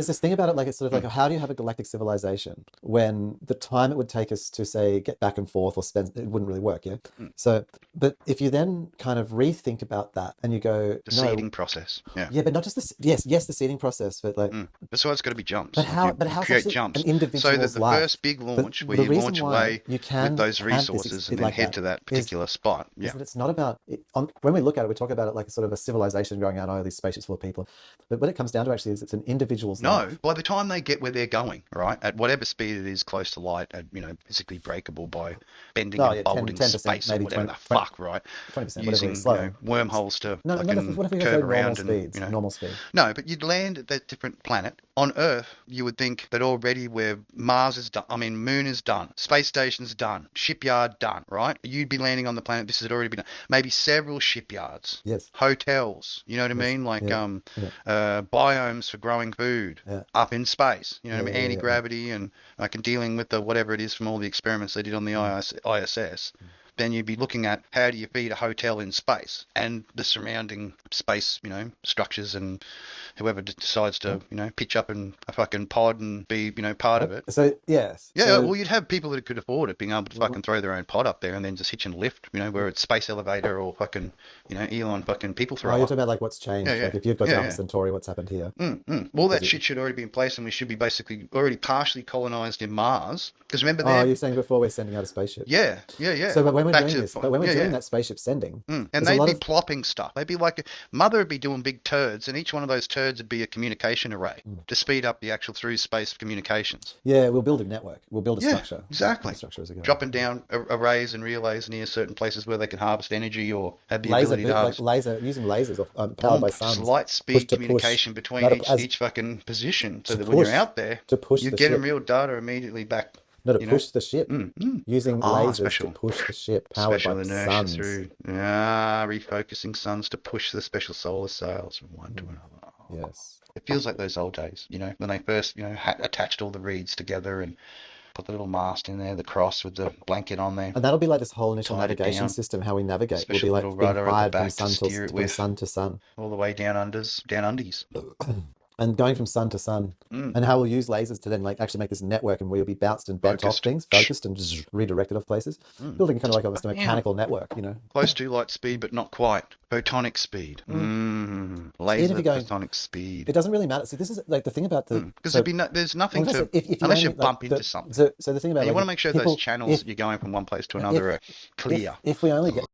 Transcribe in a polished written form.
There's this thing about it, like it's sort of like, how do you have a galactic civilization when the time it would take us to say get back and forth or spend it wouldn't really work, yeah. Mm. So, but if you then kind of rethink about that and you go, The no, seeding process. Yeah. yeah, but not just this. Yes, the seeding process, but like, That's why it's got to be jumps. but how, You but how's create actually jumps an so that individual's the life? first big launch where The you reason launch why away you with can those have resources and then like head that to that is particular spot. Yeah. that it's not about it, when we look at it, we talk about it like a sort of a civilization going out, oh, these spaceships full of people. But what it comes down to actually is it's an individual's No, life. by the time they get where they're going, right, at whatever speed it is close to light, at, physically breakable by bending Oh and yeah, folding 10%, space or maybe whatever 20, the fuck, right? 20%, whatever Using, is slow. wormholes to No, fucking what if we go curve normal around speeds? and, Normal speed. No, but you'd land at that different planet. On Earth, you would think that already where Mars is done, Moon is done, space station's done, shipyard done, right? You'd be landing on the planet. This had already been done. Maybe several shipyards, Yes. hotels. You know what I Yes. mean? Like Yeah. biomes for growing food Yeah. up in space. You know what I mean? Yeah. Anti-gravity and like dealing with the whatever it is from all the experiments they did on the ISS. Then you'd be looking at how do you feed a hotel in space and the surrounding space, structures and whoever decides to, pitch up in a fucking pod and be, part of it. So yes. Yeah, So, well, you'd have people that could afford it, being able to fucking throw their own pod up there and then just hitch and lift, where it's space elevator or fucking, Elon fucking people oh, thrower. you're talking about like what's changed. Yeah. Like if you've got down Yeah. Centauri, what's happened here? Well, that shit should already be in place, and we should be basically already partially colonized in Mars. Because remember, Oh, you're saying before we're sending out a spaceship. Yeah. So, but when we're Back doing to this, the but when we're point. doing that spaceship sending, And there's a they'd lot be of plopping stuff. They'd be like, Mother would be doing big turds, and each one of those turds would be a communication array to speed up the actual through space communications. yeah, we'll build a network. We'll build a structure. Exactly. A structure as a Dropping down arrays and relays near certain places where they can harvest energy or have the ability to harvest. Using lasers powered by suns. Light speed to communication between each fucking position, so that when you're out there, you're getting real data immediately back. No, to push the ship. Using lasers special. to push the ship powered Special by inertia suns. through refocusing suns to push the special solar sails from one to another. Yes. It feels like those old days, when they first, attached all the reeds together and put the little mast in there, the cross with the blanket on there. And that'll be like this whole initial Tornado navigation down. system, how we navigate. We'll Special be like little being rudder at the fired back from to steer it with. sun to sun. All the way down undies. And going from sun to sun. And how we'll use lasers to then like actually make this network, and we'll be bounced and bent off things, focused and just redirected off places. Building kind of like almost a mechanical network, Close to light speed, but not quite. Photonic speed. Laser photonic speed. It doesn't really matter. See, this is like the thing about the... Because there's nothing unless, to... if unless you bump into something. So the thing about... You want to make sure those channels that you're going from one place to another are clear. If we only get